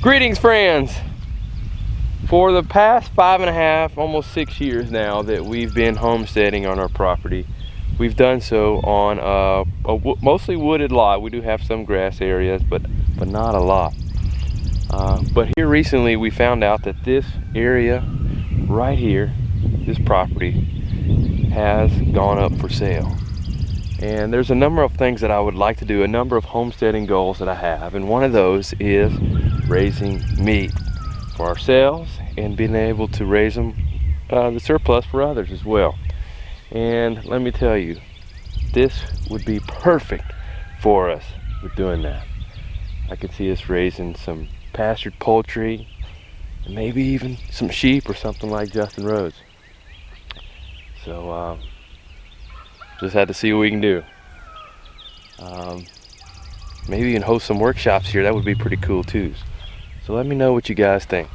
Greetings, friends. For the past 5.5, almost 6 years now that we've been homesteading on our property, we've done so on a mostly wooded lot. We do have some grass areas, but not a lot. But here recently we found out that this area right here, this property, has gone up for sale. And there's a number of things that I would like to do, a number of homesteading goals that I have, and one of those is raising meat for ourselves and being able to raise them, the surplus for others as well. And let me tell you, this would be perfect for us with doing that. I could see us raising some pastured poultry, and maybe even some sheep or something like Justin Rhodes. So just had to see what we can do. Maybe even host some workshops here. That would be pretty cool too. So let me know what you guys think.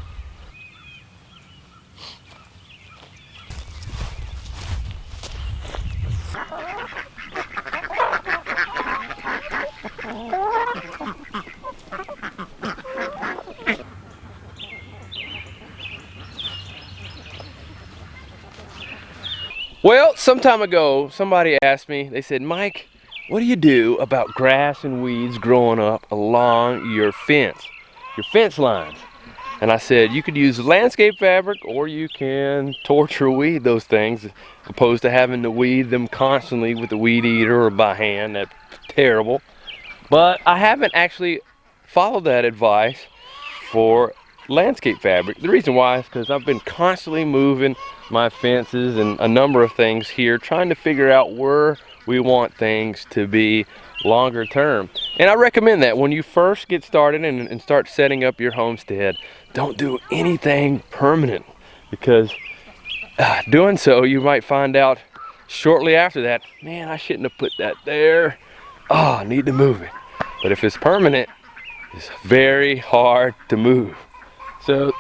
Well, some time ago, somebody asked me, they said, Mike, what do you do about grass and weeds growing up along your fence lines? And I said, you could use landscape fabric, or you can torch or weed those things, opposed to having to weed them constantly with a weed eater or by hand. That's terrible. But I haven't actually followed that advice for landscape fabric. The reason why is because I've been constantly moving my fences and a number of things here, trying to figure out where we want things to be longer term. And I recommend that when you first get started and start setting up your homestead, don't do anything permanent, because doing so you might find out shortly after that, man, I shouldn't have put that there. Oh, I need to move it. But if it's permanent, it's very hard to move. So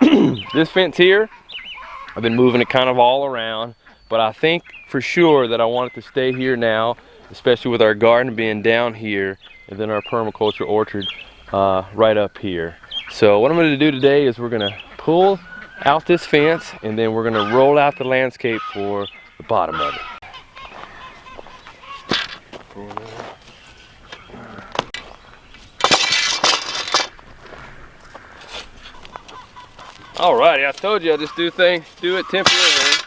this fence here, I've been moving it kind of all around, but I think for sure that I want it to stay here now, especially with our garden being down here and then our permaculture orchard right up here. So what I'm going to do today is we're going to pull out this fence, and then we're going to roll out the landscape for the bottom of it. Alrighty, I told you I just do it temporarily.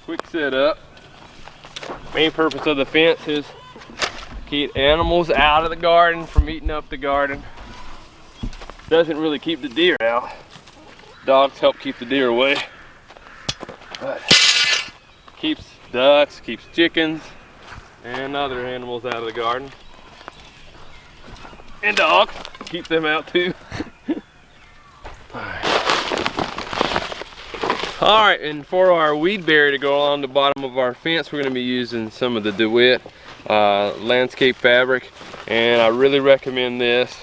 Quick setup. Main purpose of the fence is to keep animals out of the garden from eating up the garden. Doesn't really keep the deer out. Dogs help keep the deer away. But keeps ducks, keeps chickens, and other animals out of the garden. And dogs, keep them out too. Alright, and for our weed berry to go along the bottom of our fence, we're going to be using some of the DeWitt landscape fabric. And I really recommend this,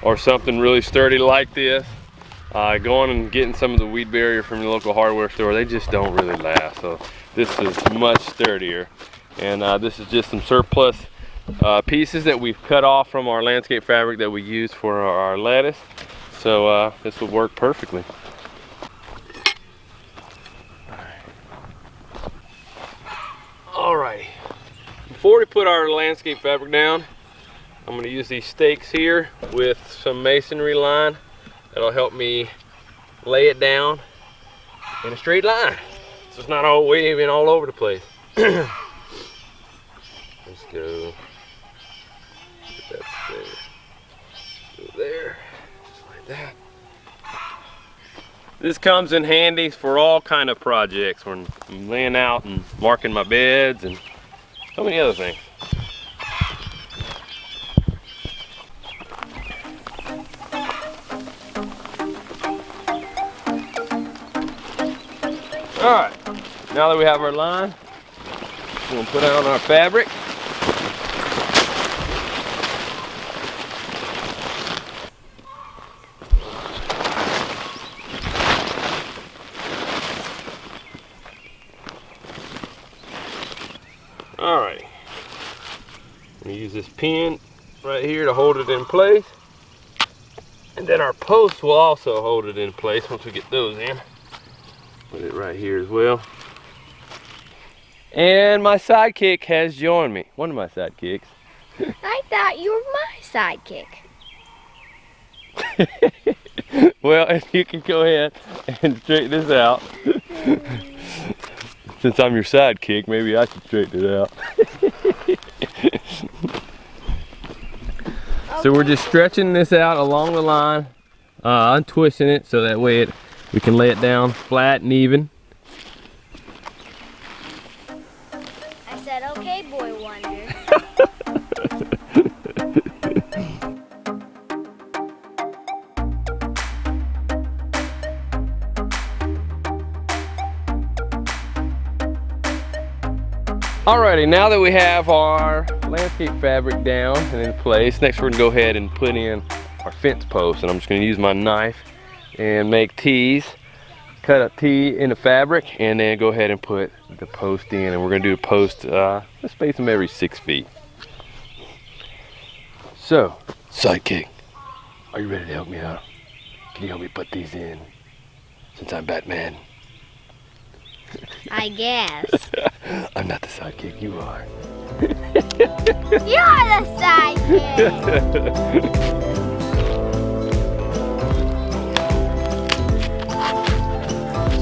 or something really sturdy like this. Going and getting some of the weed barrier from the local hardware store, they just don't really last. So this is much sturdier. And this is just some surplus pieces that we've cut off from our landscape fabric that we use for our lettuce. So this will work perfectly. Alrighty, before we put our landscape fabric down, I'm going to use these stakes here with some masonry line. That'll help me lay it down in a straight line, so it's not all waving all over the place. Let's go. Get that there. Go there, just like that. This comes in handy for all kind of projects when I'm laying out and marking my beds and so many other things. Alright, now that we have our line, we're going to put on our fabric. Alrighty, I'm going to use this pin right here to hold it in place. And then our posts will also hold it in place once we get those in. Put it right here as well. And my sidekick has joined me. One of my sidekicks. I thought you were my sidekick. Well, if you can go ahead and straighten this out. Since I'm your sidekick, maybe I should straighten it out. So we're just stretching this out along the line, untwisting it so that way we can lay it down flat and even. I said, okay, boy wonder. Alrighty, now that we have our landscape fabric down and in place, next we're gonna go ahead and put in our fence posts. And I'm just gonna use my knife and make T's, cut a T in the fabric, and then go ahead and put the post in. And we're gonna do a post, let's space them every 6 feet. So, sidekick, are you ready to help me out? Can you help me put these in, since I'm Batman? I guess. I'm not the sidekick, you are. You're the sidekick!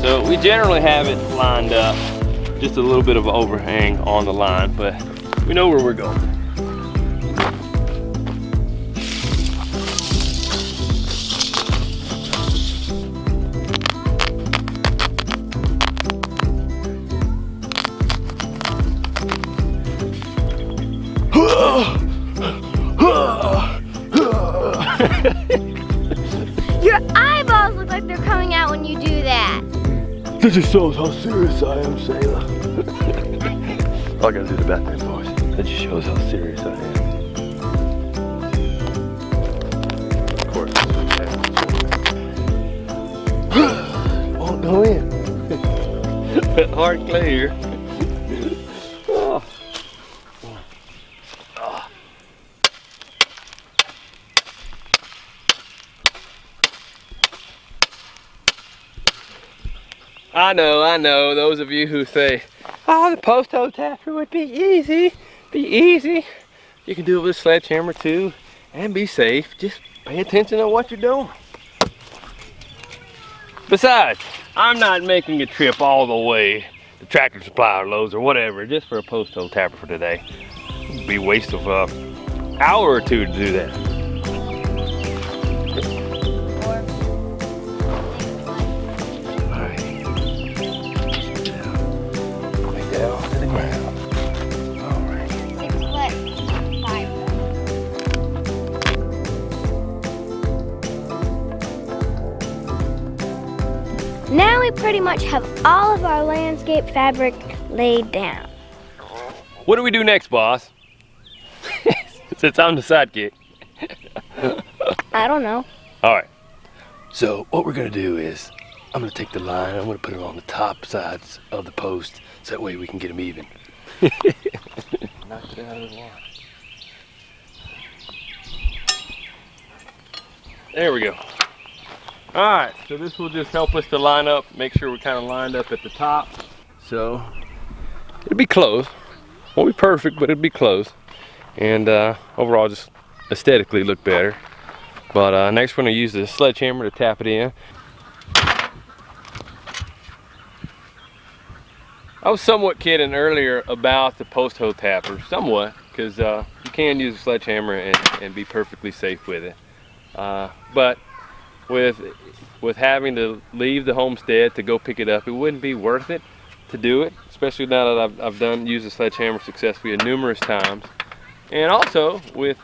So we generally have it lined up, just a little bit of overhang on the line, but we know where we're going. Your eyeballs look like they're coming out when you do that. This just shows how serious I am, Selah. All I gotta do the Batman voice. That just shows how serious I am. Of course, that's what happens. Won't go in. That hard clay here. Oh. I know, those of you who say, oh, the post hole tapper would be easy, You can do it with a sledgehammer too, and be safe. Just pay attention to what you're doing. Besides, I'm not making a trip all the way to Tractor Supply or Lowe's or whatever, just for a post hole tapper for today. It'd be a waste of an hour or two to do that. Down to the ground. All right. 6 foot 5. Now we pretty much have all of our landscape fabric laid down. What do we do next, boss? Since I'm the sidekick. I don't know. All right. So what we're gonna do is, I'm gonna take the line, I'm gonna put it on the top sides of the post, so that way we can get them even. Knock it out of the line. There we go. All right, so this will just help us to line up, make sure we're kind of lined up at the top. So it'll be close. Won't be perfect, but it'll be close. And overall, just aesthetically look better. But next we're gonna use the sledgehammer to tap it in. I was somewhat kidding earlier about the post hole tapper, somewhat, because you can use a sledgehammer and be perfectly safe with it. But with having to leave the homestead to go pick it up, it wouldn't be worth it to do it, especially now that I've used a sledgehammer successfully numerous times. And also with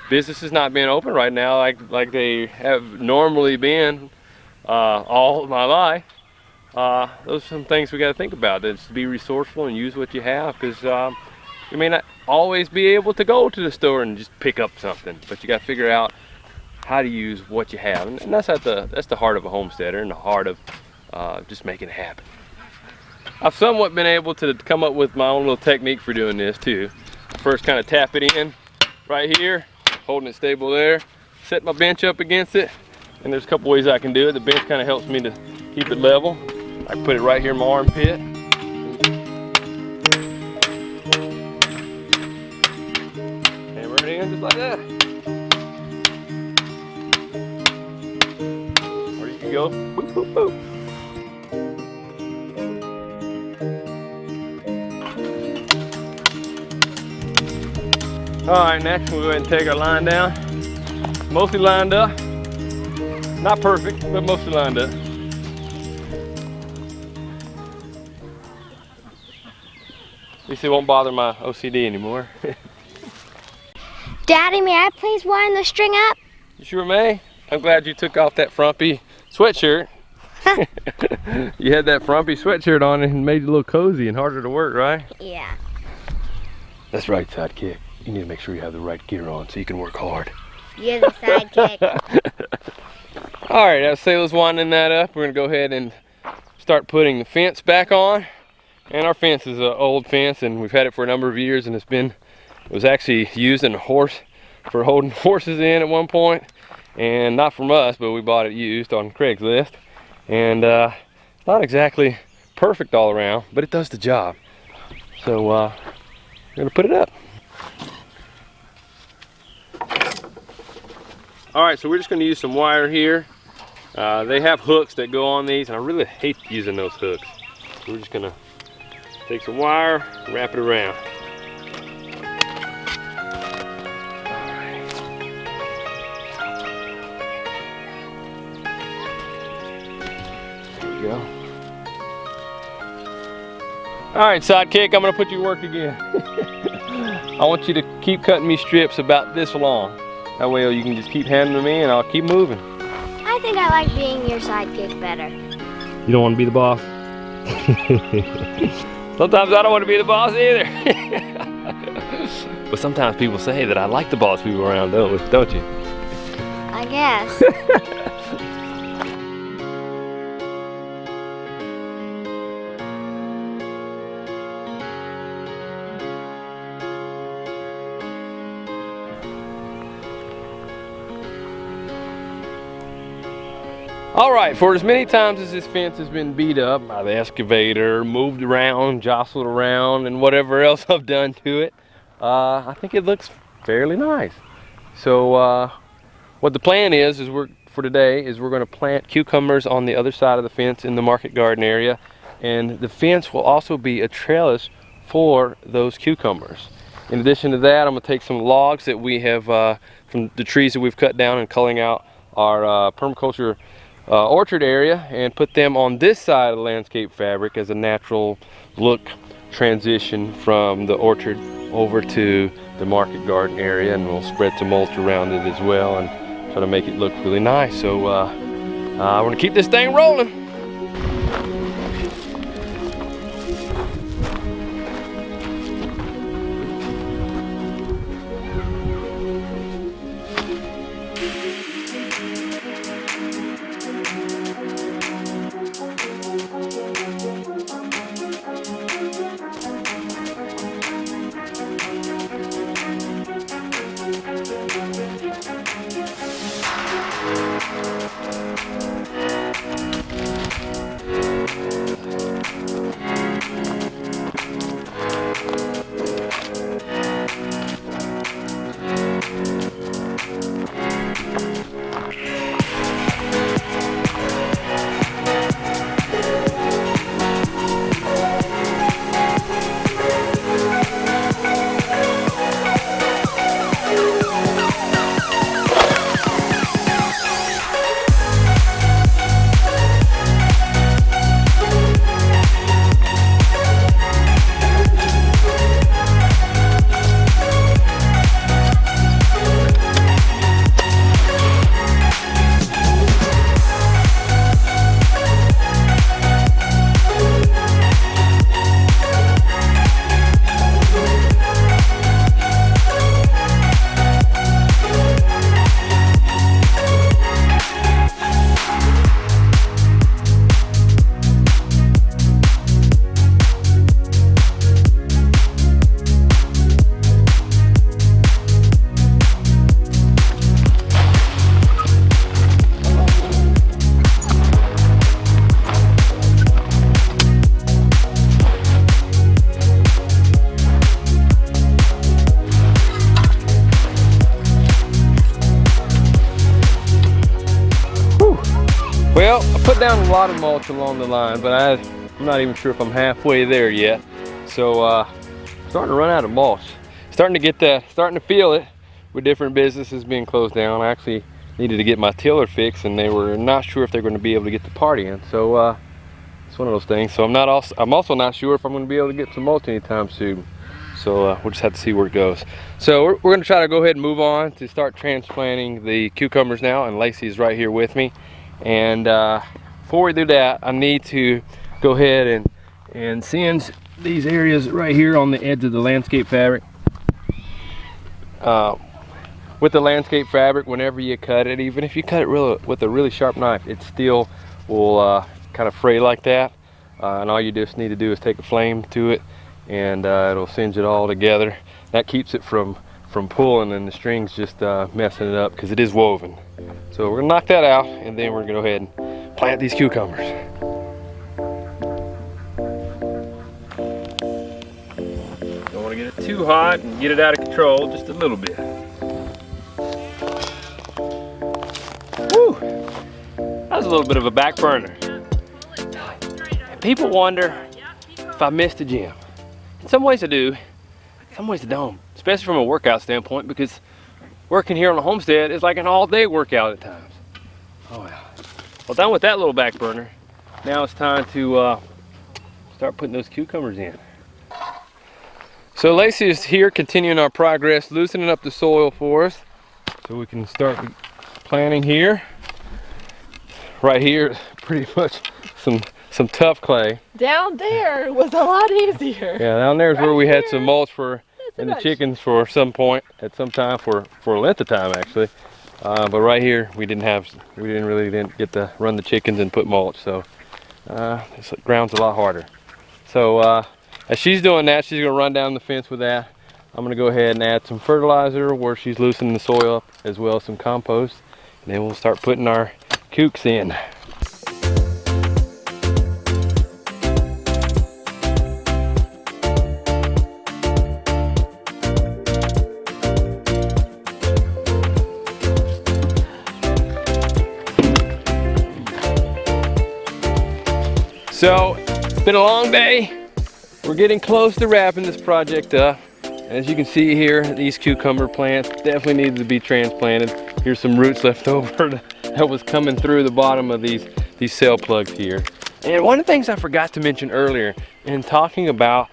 businesses not being open right now like they have normally been all my life. Those are some things we got to think about. Is to be resourceful and use what you have, because you may not always be able to go to the store and just pick up something, but you got to figure out how to use what you have, and that's the heart of a homesteader and the heart of just making it happen. I've somewhat been able to come up with my own little technique for doing this too. First, kind of tap it in right here, holding it stable there, set my bench up against it, and there's a couple ways I can do it. The bench kind of helps me to keep it level. I can put it right here in my armpit. Hammer it in just like that. Or you can go boop, boop, boop. All right, next we'll go ahead and take our line down. Mostly lined up. Not perfect, but mostly lined up. At least it won't bother my OCD anymore. Daddy, may I please wind the string up? You sure may. I'm glad you took off that frumpy sweatshirt. You had that frumpy sweatshirt on and made you a little cozy and harder to work, right? Yeah. That's right, sidekick. You need to make sure you have the right gear on so you can work hard. You're the sidekick. All right, as Selah's winding that up, we're gonna go ahead and start putting the fence back on. And our fence is an old fence, and we've had it for a number of years, and it was actually used in for holding horses in at one point, and not from us, but we bought it used on Craigslist. And it's not exactly perfect all around, but it does the job. So we're gonna put it up. All right, so we're just gonna use some wire here. They have hooks that go on these, and I really hate using those hooks. So we're just gonna take some wire, wrap it around. All right. There we go. All right, sidekick, I'm gonna put you to work again. I want you to keep cutting me strips about this long. That way you can just keep handing them in and I'll keep moving. I think I like being your sidekick better. You don't want to be the boss? Sometimes I don't want to be the boss either. But sometimes people say that I like to boss people around, don't you? I guess. All right, for as many times as this fence has been beat up by the excavator, moved around, jostled around, and whatever else I've done to it, I think it looks fairly nice. So what the plan is for today is we're going to plant cucumbers on the other side of the fence in the market garden area, and the fence will also be a trellis for those cucumbers. In addition to that, I'm going to take some logs that we have from the trees that we've cut down and culling out our permaculture orchard area and put them on this side of the landscape fabric as a natural look transition from the orchard over to the market garden area, and we'll spread some mulch around it as well and try to make it look really nice. So we're gonna keep this thing rolling. put down a lot of mulch along the line, but I'm not even sure if I'm halfway there yet. So starting to run out of mulch. Starting to feel it with different businesses being closed down. I actually needed to get my tiller fixed, and they were not sure if they're going to be able to get the party in. So it's one of those things. So I'm also not sure if I'm going to be able to get some mulch anytime soon. So we'll just have to see where it goes. So we're going to try to go ahead and move on to start transplanting the cucumbers now, and Lacie is right here with me. And before we do that, I need to go ahead and singe these areas right here on the edge of the landscape fabric. With the landscape fabric, whenever you cut it, even if you cut it with a really sharp knife, it still will kind of fray like that. And all you just need to do is take a flame to it, and it'll singe it all together. That keeps it from pulling and the strings just messing it up, because it is woven. So we're gonna knock that out, and then we're gonna go ahead and plant these cucumbers. Don't want to get it too hot and get it out of control, just a little bit. Woo! That was a little bit of a back burner. People wonder if I missed the gym. In some ways I do, in some ways I don't. Especially from a workout standpoint, because working here on the homestead is like an all-day workout at times. Oh yeah. Well, done with that little back burner. Now it's time to start putting those cucumbers in. So Lacie is here continuing our progress, loosening up the soil for us so we can start planting here. Right here, pretty much some tough clay. Down there was a lot easier. Yeah, down there is where we had some mulch for and the chickens for some point at some time for a length of time actually. But right here we didn't really get to run the chickens and put mulch, so this ground's a lot harder. So as she's doing that, she's gonna run down the fence with that. I'm gonna go ahead and add some fertilizer where she's loosening the soil up, as well as some compost, and then we'll start putting our CUKES in. So it's been a long day. We're getting close to wrapping this project up. As you can see here, these cucumber plants definitely need to be transplanted. Here's some roots left over that was coming through the bottom of these cell plugs here. And one of the things I forgot to mention earlier in talking about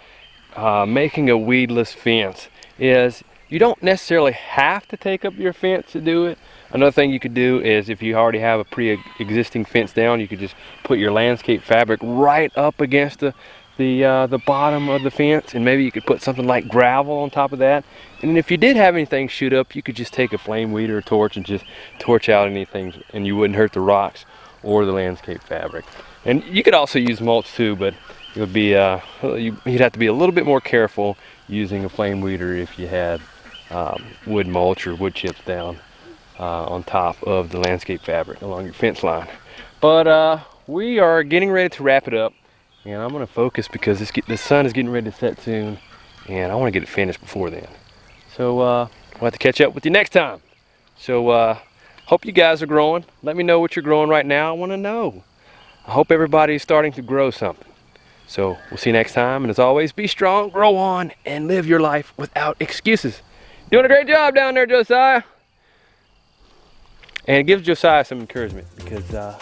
making a weedless fence is you don't necessarily have to take up your fence to do it. Another thing you could do is, if you already have a pre-existing fence down, you could just put your landscape fabric right up against the bottom of the fence, and maybe you could put something like gravel on top of that. And then if you did have anything shoot up, you could just take a flame weeder or torch and just torch out anything, and you wouldn't hurt the rocks or the landscape fabric. And you could also use mulch too, but it would be you'd have to be a little bit more careful using a flame weeder if you had wood mulch or wood chips down on top of the landscape fabric along your fence line. But we are getting ready to wrap it up, and I'm going to focus because the sun is getting ready to set soon, and I want to get it finished before then. So we'll have to catch up with you next time. So hope you guys are growing. Let me know what you're growing right now. I want to know. I hope everybody is starting to grow something. So we'll see you next time, and as always, be strong, grow on, and live your life without excuses. Doing a great job down there, Josiah. And give Josiah some encouragement, because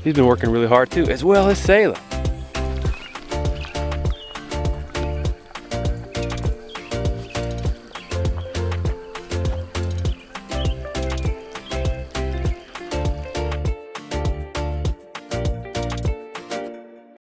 he's been working really hard too, as well as Selah.